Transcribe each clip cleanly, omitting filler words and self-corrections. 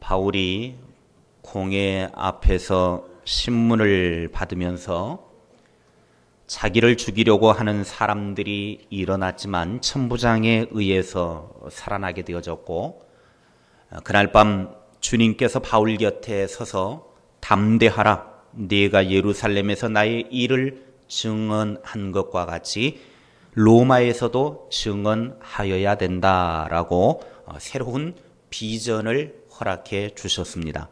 바울이 공회 앞에서 신문을 받으면서 자기를 죽이려고 하는 사람들이 일어났지만 천부장에 의해서 살아나게 되어졌고, 그날 밤 주님께서 바울 곁에 서서 담대하라, 네가 예루살렘에서 나의 일을 증언한 것과 같이 로마에서도 증언하여야 된다라고 새로운 비전을 허락해 주셨습니다.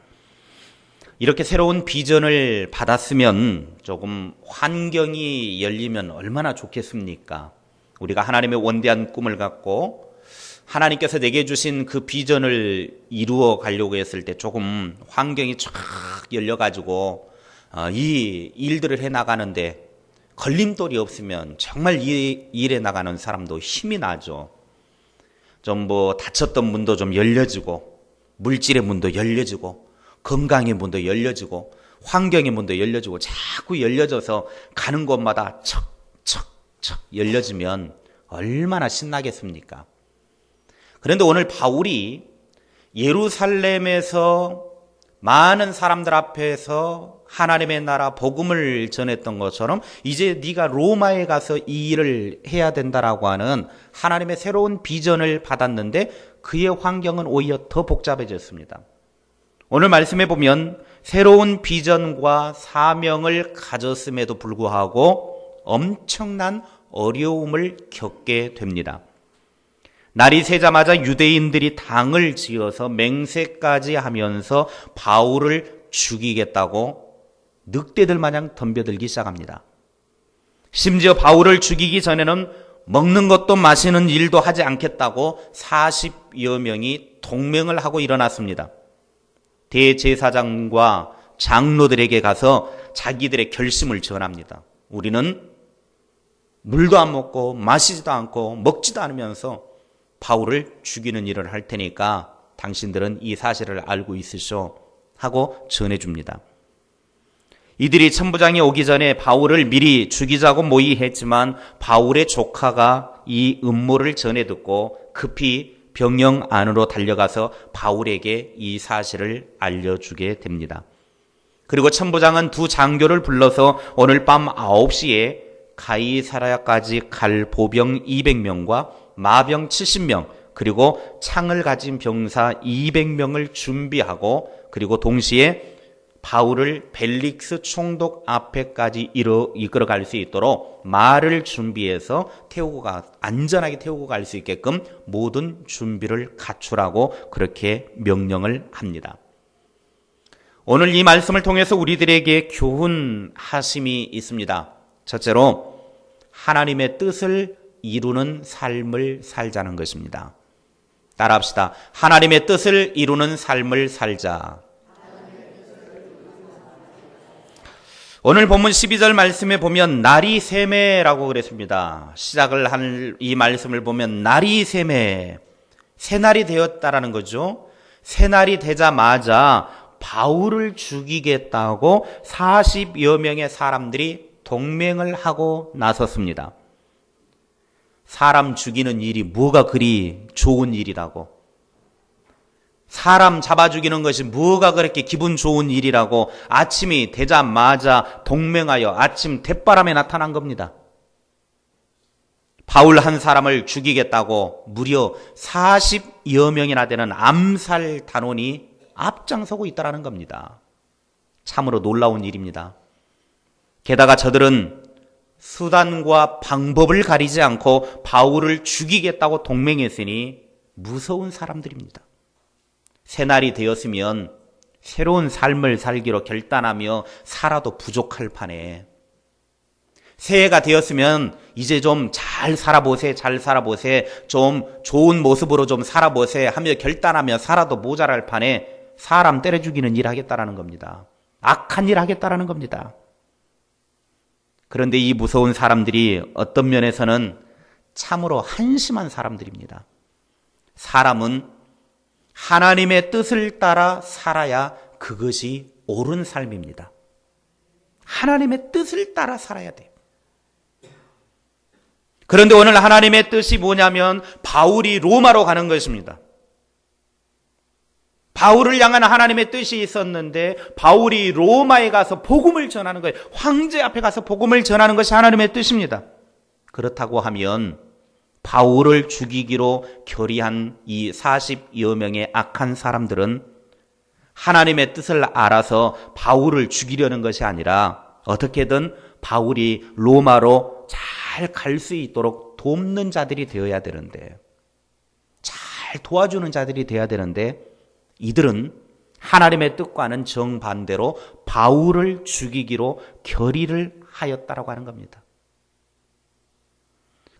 이렇게 새로운 비전을 받았으면 조금 환경이 열리면 얼마나 좋겠습니까? 우리가 하나님의 원대한 꿈을 갖고 하나님께서 내게 주신 그 비전을 이루어 가려고 했을 때 조금 환경이 쫙 열려가지고 이 일들을 해나가는데 걸림돌이 없으면 정말 이 일에 나가는 사람도 힘이 나죠. 좀 닫혔던 문도 좀 열려지고, 물질의 문도 열려지고, 건강의 문도 열려지고, 환경의 문도 열려지고, 자꾸 열려져서 가는 곳마다 척척척 열려지면 얼마나 신나겠습니까? 그런데 오늘 바울이 예루살렘에서 많은 사람들 앞에서 하나님의 나라 복음을 전했던 것처럼 이제 네가 로마에 가서 이 일을 해야 된다라고 하는 하나님의 새로운 비전을 받았는데 그의 환경은 오히려 더 복잡해졌습니다. 오늘 말씀해 보면 새로운 비전과 사명을 가졌음에도 불구하고 엄청난 어려움을 겪게 됩니다. 날이 새자마자 유대인들이 당을 지어서 맹세까지 하면서 바울을 죽이겠다고 늑대들 마냥 덤벼들기 시작합니다. 심지어 바울을 죽이기 전에는 먹는 것도 마시는 일도 하지 않겠다고 40여 명이 동맹을 하고 일어났습니다. 대제사장과 장로들에게 가서 자기들의 결심을 전합니다. 우리는 물도 안 먹고 마시지도 않고 먹지도 않으면서 바울을 죽이는 일을 할 테니까 당신들은 이 사실을 알고 있으시오 하고 전해줍니다. 이들이 천부장이 오기 전에 바울을 미리 죽이자고 모의했지만 바울의 조카가 이 음모를 전해 듣고 급히 병영 안으로 달려가서 바울에게 이 사실을 알려주게 됩니다. 그리고 천부장은 두 장교를 불러서 오늘 밤 9시에 가이사랴까지 갈 보병 200명과 마병 70명 그리고 창을 가진 병사 200명을 준비하고 그리고 동시에 바울을 벨릭스 총독 앞에까지 이끌어갈 수 있도록 말을 준비해서 안전하게 태우고 갈 수 있게끔 모든 준비를 갖추라고 그렇게 명령을 합니다. 오늘 이 말씀을 통해서 우리들에게 교훈하심이 있습니다. 첫째로 하나님의 뜻을 이루는 삶을 살자는 것입니다. 따라합시다. 하나님의 뜻을 이루는 삶을 살자. 오늘 본문 12절 말씀에 보면 날이 샘에라고 그랬습니다. 시작을 한 이 말씀을 보면 날이 샘에, 새날이 되었다라는 거죠. 새날이 되자마자 바울을 죽이겠다고 40여 명의 사람들이 동맹을 하고 나섰습니다. 사람 죽이는 일이 뭐가 그리 좋은 일이라고, 사람 잡아 죽이는 것이 뭐가 그렇게 기분 좋은 일이라고 아침이 되자마자 동맹하여 아침 대바람에 나타난 겁니다. 바울 한 사람을 죽이겠다고 무려 40여 명이나 되는 암살 단원이 앞장서고 있다는 겁니다. 참으로 놀라운 일입니다. 게다가 저들은 수단과 방법을 가리지 않고 바울을 죽이겠다고 동맹했으니 무서운 사람들입니다. 새날이 되었으면 새로운 삶을 살기로 결단하며 살아도 부족할 판에, 새해가 되었으면 이제 좀 잘 살아보세, 좀 좋은 모습으로 좀 살아보세 하며 결단하며 살아도 모자랄 판에 사람 때려 죽이는 일 하겠다라는 겁니다. 악한 일 하겠다라는 겁니다. 그런데 이 무서운 사람들이 어떤 면에서는 참으로 한심한 사람들입니다. 사람은 하나님의 뜻을 따라 살아야 그것이 옳은 삶입니다. 하나님의 뜻을 따라 살아야 돼요. 그런데 오늘 하나님의 뜻이 뭐냐면 바울이 로마로 가는 것입니다. 바울을 향한 하나님의 뜻이 있었는데 바울이 로마에 가서 복음을 전하는 거예요. 황제 앞에 가서 복음을 전하는 것이 하나님의 뜻입니다. 그렇다고 하면 바울을 죽이기로 결의한 이 40여 명의 악한 사람들은 하나님의 뜻을 알아서 바울을 죽이려는 것이 아니라 어떻게든 바울이 로마로 잘 갈 수 있도록 돕는 자들이 되어야 되는데, 잘 도와주는 자들이 되어야 되는데, 이들은 하나님의 뜻과는 정반대로 바울을 죽이기로 결의를 하였다라고 하는 겁니다.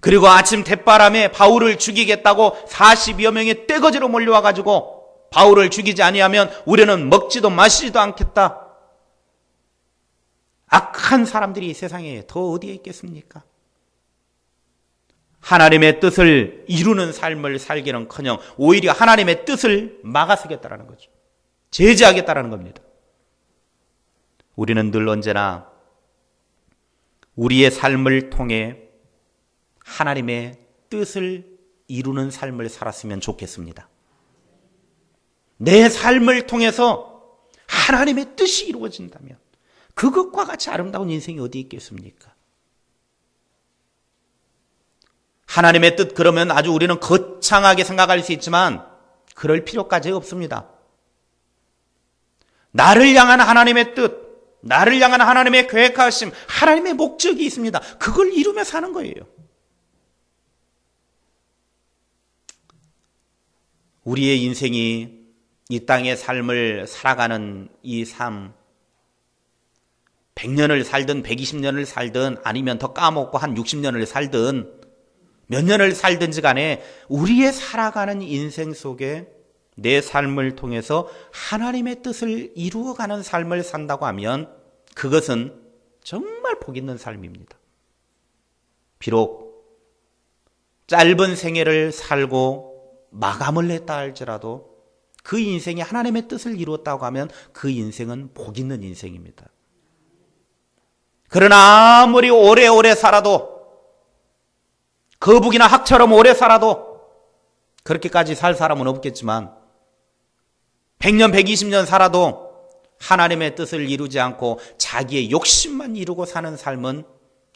그리고 아침 대바람에 바울을 죽이겠다고 40여 명의 떼거지로 몰려와가지고 바울을 죽이지 아니하면 우리는 먹지도 마시지도 않겠다. 악한 사람들이 이 세상에 더 어디에 있겠습니까? 하나님의 뜻을 이루는 삶을 살기는커녕 오히려 하나님의 뜻을 막아서겠다라는 거죠. 제지하겠다라는 겁니다. 우리는 늘 언제나 우리의 삶을 통해 하나님의 뜻을 이루는 삶을 살았으면 좋겠습니다. 내 삶을 통해서 하나님의 뜻이 이루어진다면 그것과 같이 아름다운 인생이 어디 있겠습니까? 하나님의 뜻 그러면 아주 우리는 거창하게 생각할 수 있지만 그럴 필요까지 없습니다. 나를 향한 하나님의 뜻, 나를 향한 하나님의 계획하심, 하나님의 목적이 있습니다. 그걸 이루며 사는 거예요. 우리의 인생이 이 땅의 삶을 살아가는 이 삶, 100년을 살든 120년을 살든 아니면 더 까먹고 한 60년을 살든 몇 년을 살든지 간에 우리의 살아가는 인생 속에 내 삶을 통해서 하나님의 뜻을 이루어가는 삶을 산다고 하면 그것은 정말 복 있는 삶입니다. 비록 짧은 생애를 살고 마감을 했다 할지라도 그 인생이 하나님의 뜻을 이루었다고 하면 그 인생은 복 있는 인생입니다. 그러나 아무리 오래오래 살아도 거북이나 학처럼 오래 살아도 그렇게까지 살 사람은 없겠지만 100년, 120년 살아도 하나님의 뜻을 이루지 않고 자기의 욕심만 이루고 사는 삶은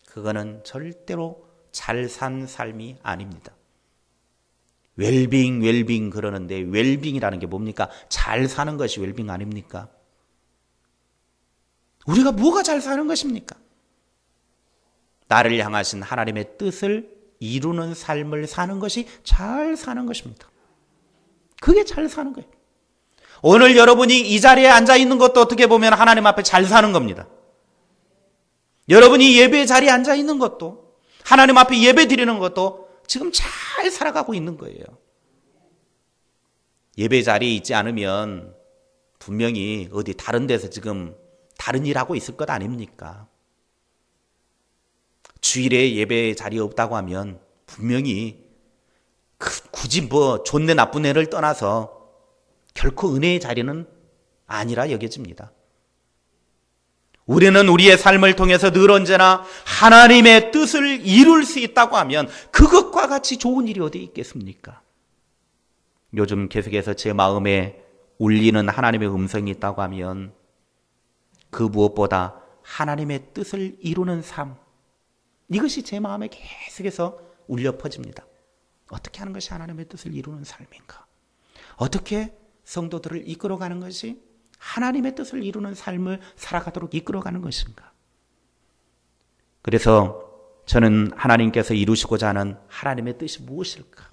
그거는 절대로 잘 산 삶이 아닙니다. 웰빙 그러는데 웰빙이라는 게 뭡니까? 잘 사는 것이 웰빙 아닙니까? 우리가 뭐가 잘 사는 것입니까? 나를 향하신 하나님의 뜻을 이루는 삶을 사는 것이 잘 사는 것입니다. 그게 잘 사는 거예요. 오늘 여러분이 이 자리에 앉아 있는 것도 어떻게 보면 하나님 앞에 잘 사는 겁니다. 여러분이 예배 자리에 앉아 있는 것도 하나님 앞에 예배 드리는 것도 지금 잘 살아가고 있는 거예요. 예배 자리에 있지 않으면 분명히 어디 다른 데서 지금 다른 일 하고 있을 것 아닙니까? 주일에 예배 자리에 없다고 하면 분명히 굳이 뭐 좋네 나쁜 애를 떠나서 결코 은혜의 자리는 아니라 여겨집니다. 우리는 우리의 삶을 통해서 늘 언제나 하나님의 뜻을 이룰 수 있다고 하면 그것과 같이 좋은 일이 어디 있겠습니까? 요즘 계속해서 제 마음에 울리는 하나님의 음성이 있다고 하면 그 무엇보다 하나님의 뜻을 이루는 삶, 이것이 제 마음에 계속해서 울려 퍼집니다. 어떻게 하는 것이 하나님의 뜻을 이루는 삶인가? 어떻게 성도들을 이끌어가는 것이 하나님의 뜻을 이루는 삶을 살아가도록 이끌어가는 것인가? 그래서 저는 하나님께서 이루시고자 하는 하나님의 뜻이 무엇일까?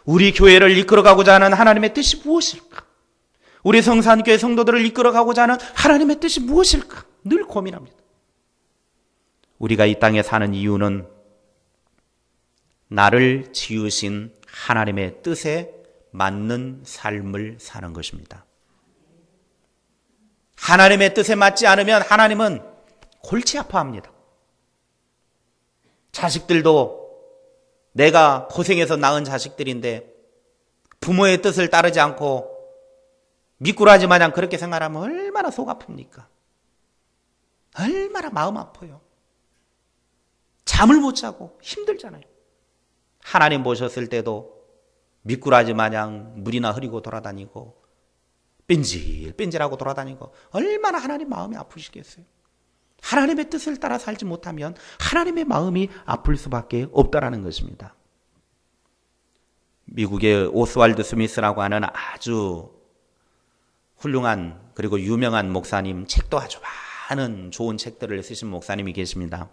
우리 교회를 이끌어가고자 하는 하나님의 뜻이 무엇일까? 우리 성산교회 성도들을 이끌어가고자 하는 하나님의 뜻이 무엇일까? 늘 고민합니다. 우리가 이 땅에 사는 이유는 나를 지으신 하나님의 뜻에 맞는 삶을 사는 것입니다. 하나님의 뜻에 맞지 않으면 하나님은 골치 아파합니다. 자식들도 내가 고생해서 낳은 자식들인데 부모의 뜻을 따르지 않고 미꾸라지 마냥 그렇게 생각하면 얼마나 속 아픕니까? 얼마나 마음 아파요. 잠을 못 자고 힘들잖아요. 하나님 보셨을 때도 미꾸라지 마냥 물이나 흐리고 돌아다니고 뺀질뺀질하고 돌아다니고 얼마나 하나님 마음이 아프시겠어요. 하나님의 뜻을 따라 살지 못하면 하나님의 마음이 아플 수밖에 없다라는 것입니다. 미국의 오스왈드 스미스라고 하는 아주 훌륭한 그리고 유명한 목사님, 책도 아주 많은 좋은 책들을 쓰신 목사님이 계십니다.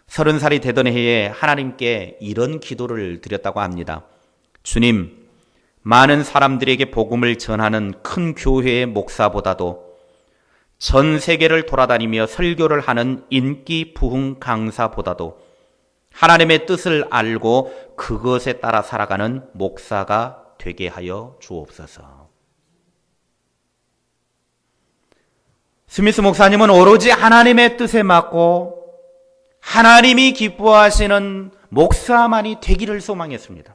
30살이 되던 해에 하나님께 이런 기도를 드렸다고 합니다. 주님, 많은 사람들에게 복음을 전하는 큰 교회의 목사보다도 전 세계를 돌아다니며 설교를 하는 인기 부흥 강사보다도 하나님의 뜻을 알고 그것에 따라 살아가는 목사가 되게 하여 주옵소서. 스미스 목사님은 오로지 하나님의 뜻에 맞고 하나님이 기뻐하시는 목사만이 되기를 소망했습니다.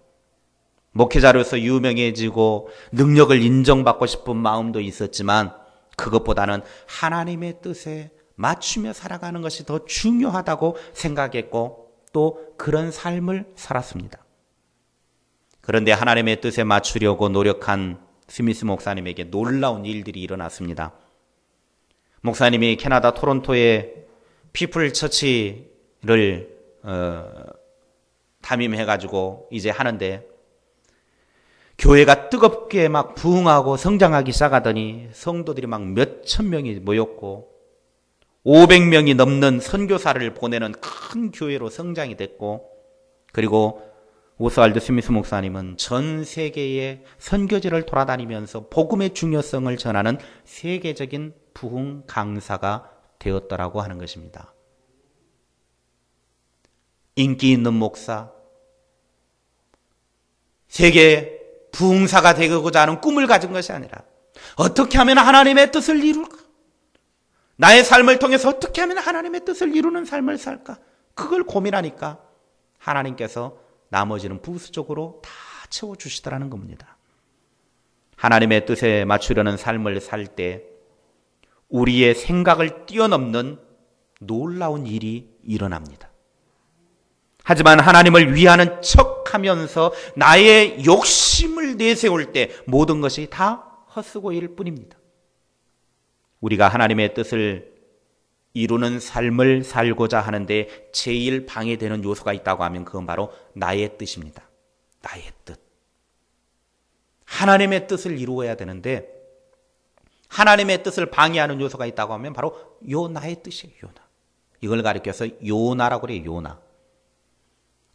목회자로서 유명해지고 능력을 인정받고 싶은 마음도 있었지만 그것보다는 하나님의 뜻에 맞추며 살아가는 것이 더 중요하다고 생각했고 또 그런 삶을 살았습니다. 그런데 하나님의 뜻에 맞추려고 노력한 스미스 목사님에게 놀라운 일들이 일어났습니다. 목사님이 캐나다 토론토의 피플 처치를 담임해가지고 이제 하는데 교회가 뜨겁게 막 부흥하고 성장하기 시작하더니 성도들이 막 몇천 명이 모였고 500명이 넘는 선교사를 보내는 큰 교회로 성장이 됐고 그리고 오스왈드 스미스 목사님은 전 세계의 선교지를 돌아다니면서 복음의 중요성을 전하는 세계적인 부흥 강사가 되었더라고 하는 것입니다. 인기 있는 목사, 세계 부흥사가 되고자 하는 꿈을 가진 것이 아니라 어떻게 하면 하나님의 뜻을 이룰까? 나의 삶을 통해서 어떻게 하면 하나님의 뜻을 이루는 삶을 살까? 그걸 고민하니까 하나님께서 나머지는 부수적으로 다 채워주시더라는 겁니다. 하나님의 뜻에 맞추려는 삶을 살 때 우리의 생각을 뛰어넘는 놀라운 일이 일어납니다. 하지만 하나님을 위하는 척하면서 나의 욕심을 내세울 때 모든 것이 다 헛수고일 뿐입니다. 우리가 하나님의 뜻을 이루는 삶을 살고자 하는데 제일 방해되는 요소가 있다고 하면 그건 바로 나의 뜻입니다. 나의 뜻. 하나님의 뜻을 이루어야 되는데 하나님의 뜻을 방해하는 요소가 있다고 하면 바로 요 나의 뜻이에요. 요나. 이걸 가리켜서 요나라고 그래요. 요나.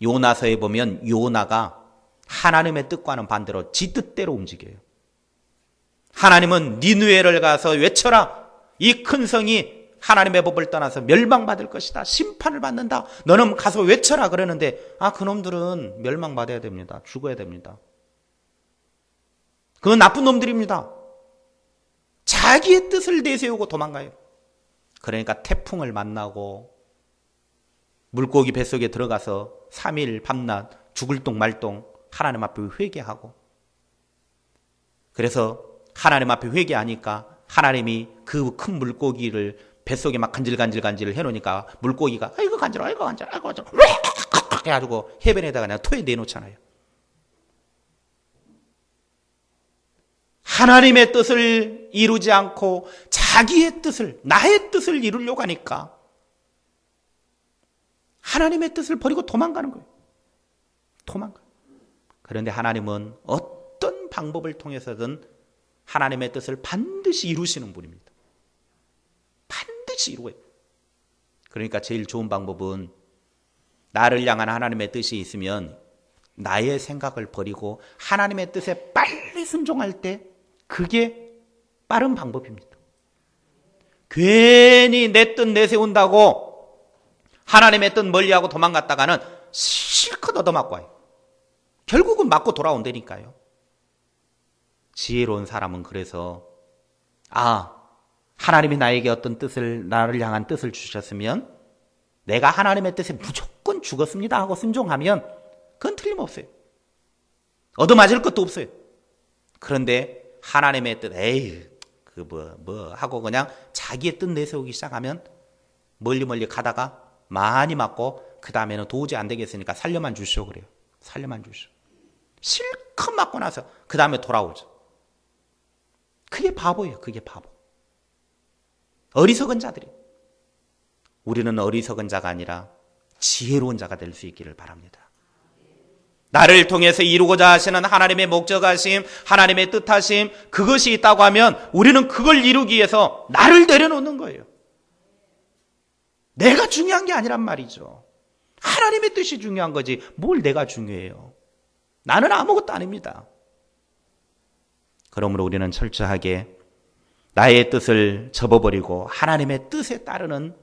요나서에 보면 요나가 하나님의 뜻과는 반대로 지 뜻대로 움직여요. 하나님은 니느웨를 가서 외쳐라. 이 큰 성이 하나님의 법을 떠나서 멸망받을 것이다. 심판을 받는다. 너는 가서 외쳐라 그러는데 그놈들은 멸망받아야 됩니다. 죽어야 됩니다. 그건 나쁜 놈들입니다. 자기의 뜻을 내세우고 도망가요. 그러니까 태풍을 만나고 물고기 뱃속에 들어가서 3일 밤낮 죽을 똥 말똥 하나님 앞에 회개하고 그래서 하나님 앞에 회개하니까 하나님이 그 큰 물고기를 뱃속에 막 간질간질 해놓으니까 물고기가 아이고 간지러워 아이고 간지러워 아이고 간지러워 해가지고 해변에다가 그냥 토해 내놓잖아요. 하나님의 뜻을 이루지 않고 자기의 뜻을 나의 뜻을 이루려고 하니까 하나님의 뜻을 버리고 도망가는 거예요. 도망가. 그런데 하나님은 어떤 방법을 통해서든 하나님의 뜻을 반드시 이루시는 분입니다. 반드시 이루어요. 그러니까 제일 좋은 방법은 나를 향한 하나님의 뜻이 있으면 나의 생각을 버리고 하나님의 뜻에 빨리 순종할 때 그게 빠른 방법입니다. 괜히 내 뜻 내세운다고 하나님의 뜻 멀리하고 도망갔다가는 실컷 얻어맞고 와요. 결국은 맞고 돌아온다니까요. 지혜로운 사람은 그래서 하나님이 나에게 어떤 뜻을 나를 향한 뜻을 주셨으면 내가 하나님의 뜻에 무조건 죽었습니다 하고 순종하면 그건 틀림없어요. 얻어맞을 것도 없어요. 그런데 하나님의 뜻 하고 그냥 자기의 뜻 내세우기 시작하면 멀리 가다가 많이 맞고 그 다음에는 도저히 안 되겠으니까 살려만 주시오 그래요. 살려만 주시오. 실컷 맞고 나서 그 다음에 돌아오죠. 그게 바보예요. 그게 바보. 어리석은 자들이. 우리는 어리석은 자가 아니라 지혜로운 자가 될 수 있기를 바랍니다. 나를 통해서 이루고자 하시는 하나님의 목적하심, 하나님의 뜻하심, 그것이 있다고 하면 우리는 그걸 이루기 위해서 나를 내려놓는 거예요. 내가 중요한 게 아니란 말이죠. 하나님의 뜻이 중요한 거지 뭘 내가 중요해요. 나는 아무것도 아닙니다. 그러므로 우리는 철저하게 나의 뜻을 접어버리고 하나님의 뜻에 따르는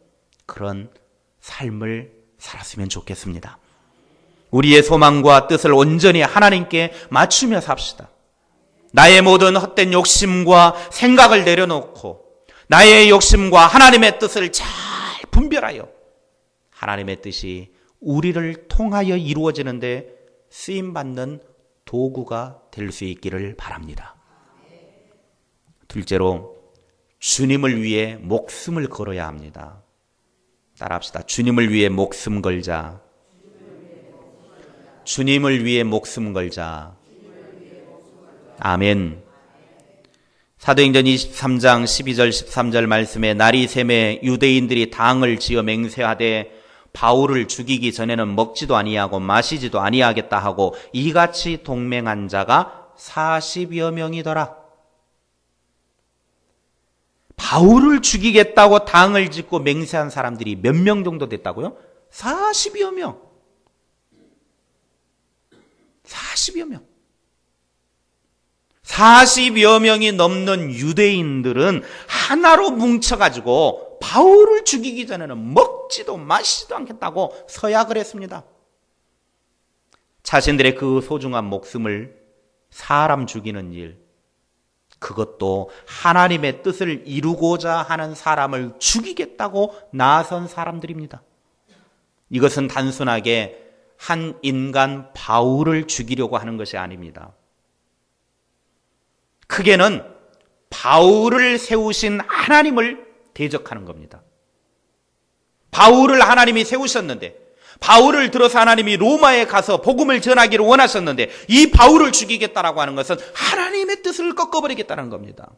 그런 삶을 살았으면 좋겠습니다. 우리의 소망과 뜻을 온전히 하나님께 맞추며 삽시다. 나의 모든 헛된 욕심과 생각을 내려놓고 나의 욕심과 하나님의 뜻을 잘 분별하여 하나님의 뜻이 우리를 통하여 이루어지는데 쓰임받는 도구가 될 수 있기를 바랍니다. 둘째로 주님을 위해 목숨을 걸어야 합니다. 따라합시다. 주님을 위해 목숨 걸자. 주님을 위해 목숨 걸자. 아멘. 사도행전 23장 12절 13절 말씀에 날이 샘에 유대인들이 당을 지어 맹세하되 바울을 죽이기 전에는 먹지도 아니하고 마시지도 아니하겠다 하고 이같이 동맹한 자가 40여 명이더라. 바울을 죽이겠다고 당을 짓고 맹세한 사람들이 몇 명 정도 됐다고요? 40여 명. 40여 명. 40여 명이 넘는 유대인들은 하나로 뭉쳐가지고 바울을 죽이기 전에는 먹지도 마시지도 않겠다고 서약을 했습니다. 자신들의 그 소중한 목숨을 사람 죽이는 일, 그것도 하나님의 뜻을 이루고자 하는 사람을 죽이겠다고 나선 사람들입니다. 이것은 단순하게 한 인간 바울을 죽이려고 하는 것이 아닙니다. 크게는 바울을 세우신 하나님을 대적하는 겁니다. 바울을 하나님이 세우셨는데, 바울을 들어서 하나님이 로마에 가서 복음을 전하기를 원하셨는데 이 바울을 죽이겠다라고 하는 것은 하나님의 뜻을 꺾어버리겠다는 겁니다.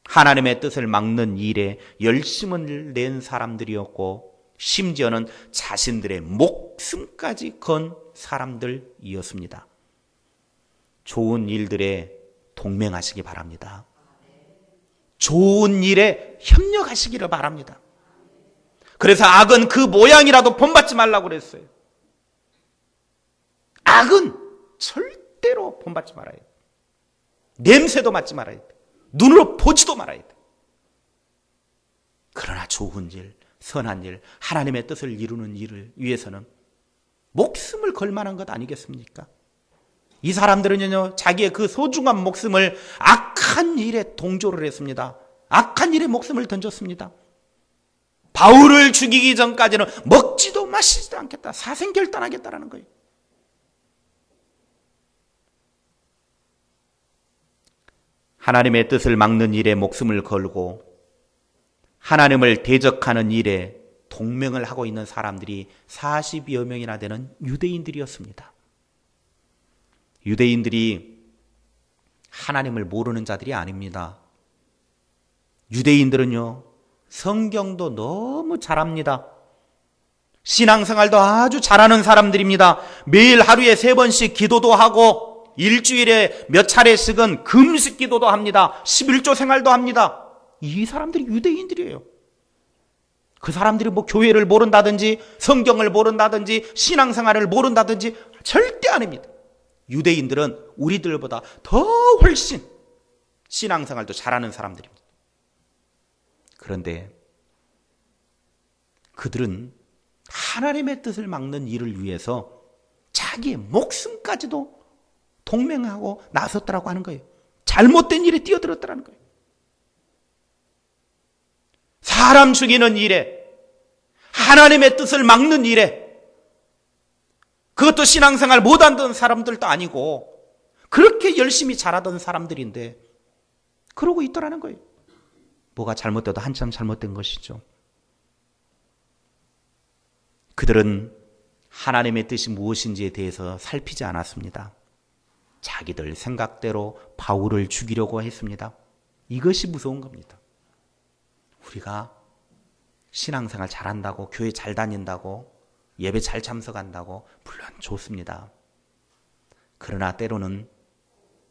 하나님의 뜻을 막는 일에 열심을 낸 사람들이었고 심지어는 자신들의 목숨까지 건 사람들이었습니다. 좋은 일들에 동맹하시기 바랍니다. 좋은 일에 협력하시기를 바랍니다. 그래서 악은 그 모양이라도 본받지 말라고 그랬어요. 악은 절대로 본받지 말아야 돼. 냄새도 맡지 말아야 돼. 눈으로 보지도 말아야 돼. 그러나 좋은 일, 선한 일, 하나님의 뜻을 이루는 일을 위해서는 목숨을 걸 만한 것 아니겠습니까? 이 사람들은요, 자기의 그 소중한 목숨을 악한 일에 동조를 했습니다. 악한 일에 목숨을 던졌습니다. 바울을 죽이기 전까지는 먹지도 마시지도 않겠다. 사생결단하겠다라는 거예요. 하나님의 뜻을 막는 일에 목숨을 걸고 하나님을 대적하는 일에 동맹을 하고 있는 사람들이 40여 명이나 되는 유대인들이었습니다. 유대인들이 하나님을 모르는 자들이 아닙니다. 유대인들은요, 성경도 너무 잘합니다. 신앙생활도 아주 잘하는 사람들입니다. 매일 하루에 3번씩 기도도 하고 일주일에 몇 차례씩은 금식 기도도 합니다. 11조 생활도 합니다. 이 사람들이 유대인들이에요. 그 사람들이 뭐 교회를 모른다든지 성경을 모른다든지 신앙생활을 모른다든지 절대 아닙니다. 유대인들은 우리들보다 더 훨씬 신앙생활도 잘하는 사람들입니다. 그런데 그들은 하나님의 뜻을 막는 일을 위해서 자기의 목숨까지도 동맹하고 나섰더라고 하는 거예요. 잘못된 일에 뛰어들었더라는 거예요. 사람 죽이는 일에, 하나님의 뜻을 막는 일에, 그것도 신앙생활 못하던 사람들도 아니고 그렇게 열심히 잘하던 사람들인데 그러고 있더라는 거예요. 뭐가 잘못돼도 한참 잘못된 것이죠. 그들은 하나님의 뜻이 무엇인지에 대해서 살피지 않았습니다. 자기들 생각대로 바울을 죽이려고 했습니다. 이것이 무서운 겁니다. 우리가 신앙생활 잘한다고, 교회 잘 다닌다고, 예배 잘 참석한다고 물론 좋습니다. 그러나 때로는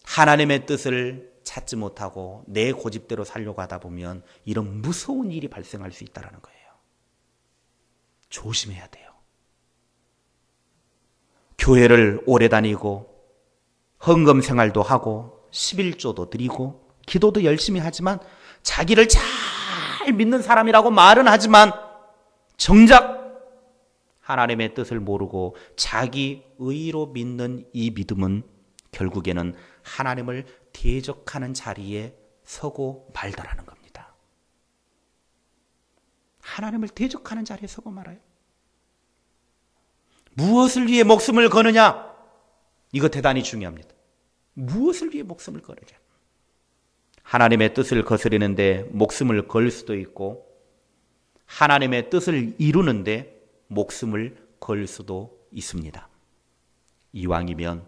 하나님의 뜻을 찾지 못하고 내 고집대로 살려고 하다 보면 이런 무서운 일이 발생할 수 있다는 거예요. 조심해야 돼요. 교회를 오래 다니고 헌금 생활도 하고 11조도 드리고 기도도 열심히 하지만 자기를 잘 믿는 사람이라고 말은 하지만 정작 하나님의 뜻을 모르고 자기 의로 믿는 이 믿음은 결국에는 하나님을 대적하는 자리에 서고 말다라는 겁니다. 하나님을 대적하는 자리에 서고 말아요. 무엇을 위해 목숨을 거느냐? 이거 대단히 중요합니다. 무엇을 위해 목숨을 거느냐? 하나님의 뜻을 거스르는데 목숨을 걸 수도 있고 하나님의 뜻을 이루는데 목숨을 걸 수도 있습니다. 이왕이면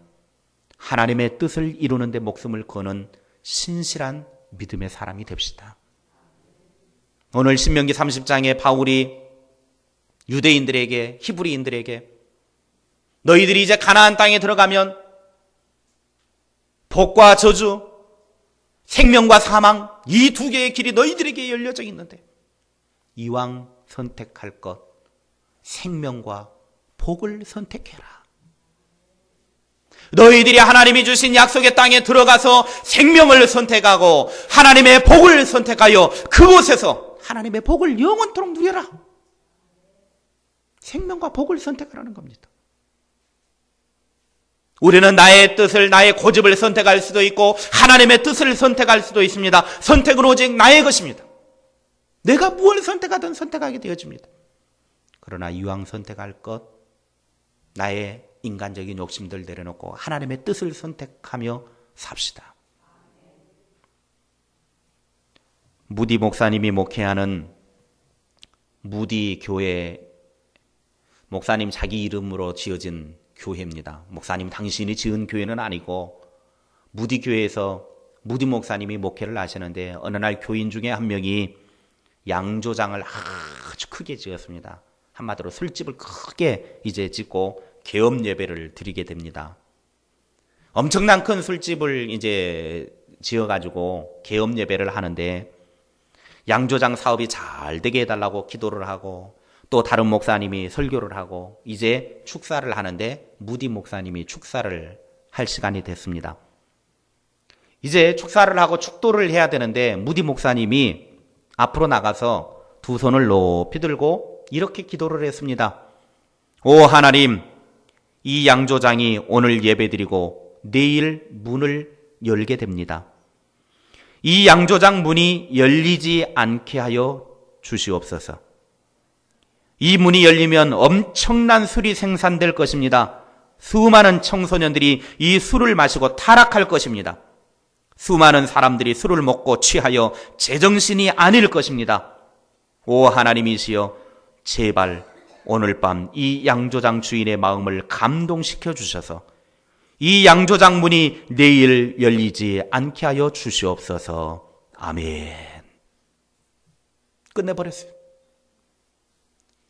하나님의 뜻을 이루는데 목숨을 거는 신실한 믿음의 사람이 됩시다. 오늘 신명기 30장에 바울이 유대인들에게, 히브리인들에게 너희들이 이제 가나안 땅에 들어가면 복과 저주, 생명과 사망, 이 두 개의 길이 너희들에게 열려져 있는데 이왕 선택할 것, 생명과 복을 선택해라. 너희들이 하나님이 주신 약속의 땅에 들어가서 생명을 선택하고 하나님의 복을 선택하여 그곳에서 하나님의 복을 영원토록 누려라. 생명과 복을 선택하라는 겁니다. 우리는 나의 뜻을, 나의 고집을 선택할 수도 있고 하나님의 뜻을 선택할 수도 있습니다. 선택은 오직 나의 것입니다. 내가 무엇을 선택하든 선택하게 되어집니다. 그러나 이왕 선택할 것, 나의 인간적인 욕심들 내려놓고 하나님의 뜻을 선택하며 삽시다. 무디 목사님이 목회하는 무디 교회, 목사님 자기 이름으로 지어진 교회입니다. 목사님 당신이 지은 교회는 아니고 무디 교회에서 무디 목사님이 목회를 하시는데 어느 날 교인 중에 한 명이 양조장을 아주 크게 지었습니다. 한마디로 술집을 크게 이제 짓고 개업 예배를 드리게 됩니다. 엄청난 큰 술집을 이제 지어가지고 개업 예배를 하는데 양조장 사업이 잘 되게 해달라고 기도를 하고 또 다른 목사님이 설교를 하고 이제 축사를 하는데 무디 목사님이 축사를 할 시간이 됐습니다. 이제 축사를 하고 축도를 해야 되는데 무디 목사님이 앞으로 나가서 두 손을 높이 들고 이렇게 기도를 했습니다. 오 하나님, 이 양조장이 오늘 예배드리고 내일 문을 열게 됩니다. 이 양조장 문이 열리지 않게 하여 주시옵소서. 이 문이 열리면 엄청난 술이 생산될 것입니다. 수많은 청소년들이 이 술을 마시고 타락할 것입니다. 수많은 사람들이 술을 먹고 취하여 제정신이 아닐 것입니다. 오 하나님이시여, 제발 오늘 밤 이 양조장 주인의 마음을 감동시켜 주셔서 이 양조장 문이 내일 열리지 않게 하여 주시옵소서. 아멘. 끝내버렸어요.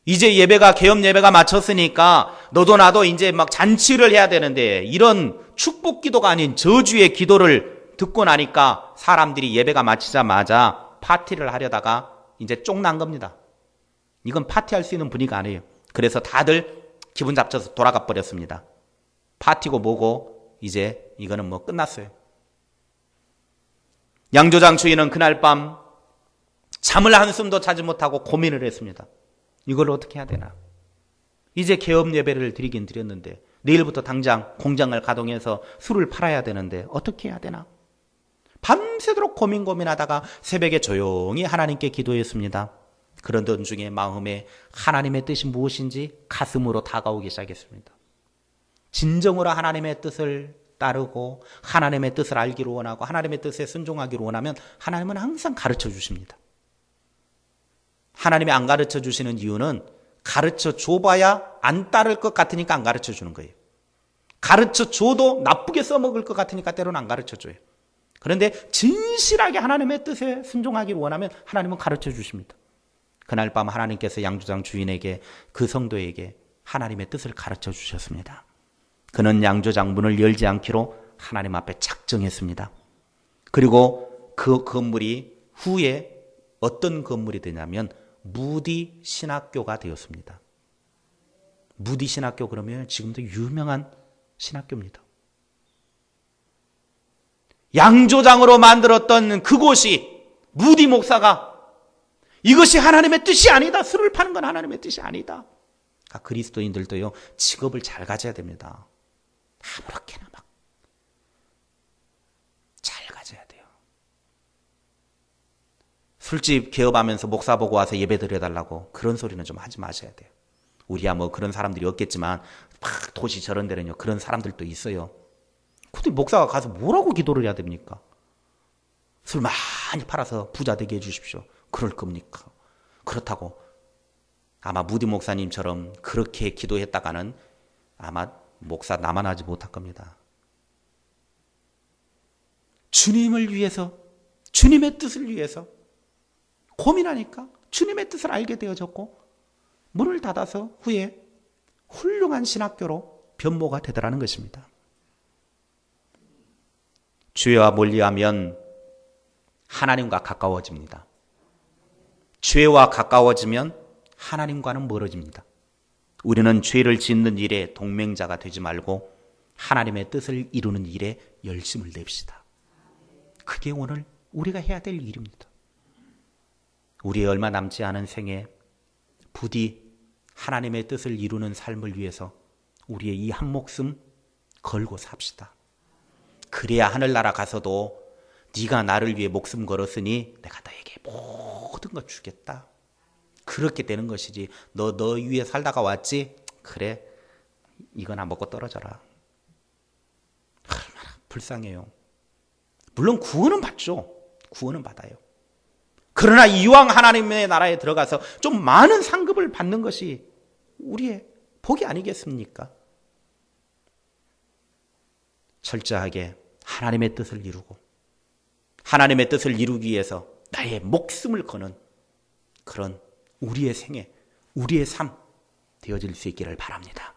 이제 예배가, 개업 예배가 마쳤으니까 너도 나도 이제 막 잔치를 해야 되는데 이런 축복 기도가 아닌 저주의 기도를 듣고 나니까 사람들이 예배가 마치자마자 파티를 하려다가 이제 쫑난 겁니다. 이건 파티할 수 있는 분위기가 아니에요. 그래서 다들 기분 잡쳐서 돌아가 버렸습니다. 파티고 뭐고 이제 이거는 뭐 끝났어요. 양조장 주인은 그날 밤 잠을 한숨도 자지 못하고 고민을 했습니다. 이걸 어떻게 해야 되나? 이제 개업 예배를 드리긴 드렸는데 내일부터 당장 공장을 가동해서 술을 팔아야 되는데 어떻게 해야 되나? 밤새도록 고민하다가 새벽에 조용히 하나님께 기도했습니다. 그러던 중에 마음에 하나님의 뜻이 무엇인지 가슴으로 다가오기 시작했습니다. 진정으로 하나님의 뜻을 따르고 하나님의 뜻을 알기를 원하고 하나님의 뜻에 순종하기를 원하면 하나님은 항상 가르쳐 주십니다. 하나님이 안 가르쳐 주시는 이유는 가르쳐 줘봐야 안 따를 것 같으니까 안 가르쳐 주는 거예요. 가르쳐 줘도 나쁘게 써먹을 것 같으니까 때로는 안 가르쳐 줘요. 그런데 진실하게 하나님의 뜻에 순종하기를 원하면 하나님은 가르쳐 주십니다. 그날 밤 하나님께서 양조장 주인에게 그 성도에게 하나님의 뜻을 가르쳐 주셨습니다. 그는 양조장 문을 열지 않기로 하나님 앞에 작정했습니다. 그리고 그 건물이 후에 어떤 건물이 되냐면 무디 신학교가 되었습니다. 무디 신학교 그러면 지금도 유명한 신학교입니다. 양조장으로 만들었던 그곳이 무디 목사가 이것이 하나님의 뜻이 아니다. 술을 파는 건 하나님의 뜻이 아니다. 그리스도인들도요, 직업을 잘 가져야 됩니다. 아무렇게나 막 잘 가져야 돼요. 술집 개업하면서 목사 보고 와서 예배 드려달라고 그런 소리는 좀 하지 마셔야 돼요. 우리야 뭐 그런 사람들이 없겠지만 막 도시 저런 데는요 그런 사람들도 있어요. 근데 목사가 가서 뭐라고 기도를 해야 됩니까? 술 많이 팔아서 부자 되게 해주십시오. 그럴 겁니까? 그렇다고 아마 무디 목사님처럼 그렇게 기도했다가는 아마 목사 남아나지 못할 겁니다. 주님을 위해서, 주님의 뜻을 위해서 고민하니까 주님의 뜻을 알게 되어졌고 문을 닫아서 후에 훌륭한 신학교로 변모가 되더라는 것입니다. 죄와 멀리하면 하나님과 가까워집니다. 죄와 가까워지면 하나님과는 멀어집니다. 우리는 죄를 짓는 일에 동맹자가 되지 말고 하나님의 뜻을 이루는 일에 열심을 냅시다. 그게 오늘 우리가 해야 될 일입니다. 우리의 얼마 남지 않은 생에 부디 하나님의 뜻을 이루는 삶을 위해서 우리의 이 한 목숨 걸고 삽시다. 그래야 하늘나라 가서도 네가 나를 위해 목숨 걸었으니 내가 너에게 모든 것 주겠다. 그렇게 되는 것이지 너 위에 살다가 왔지? 그래 이거나 먹고 떨어져라. 얼마나 불쌍해요. 물론 구원은 받죠. 구원은 받아요. 그러나 이왕 하나님의 나라에 들어가서 좀 많은 상급을 받는 것이 우리의 복이 아니겠습니까? 철저하게 하나님의 뜻을 이루고 하나님의 뜻을 이루기 위해서 나의 목숨을 거는 그런 우리의 생애, 우리의 삶 되어질 수 있기를 바랍니다.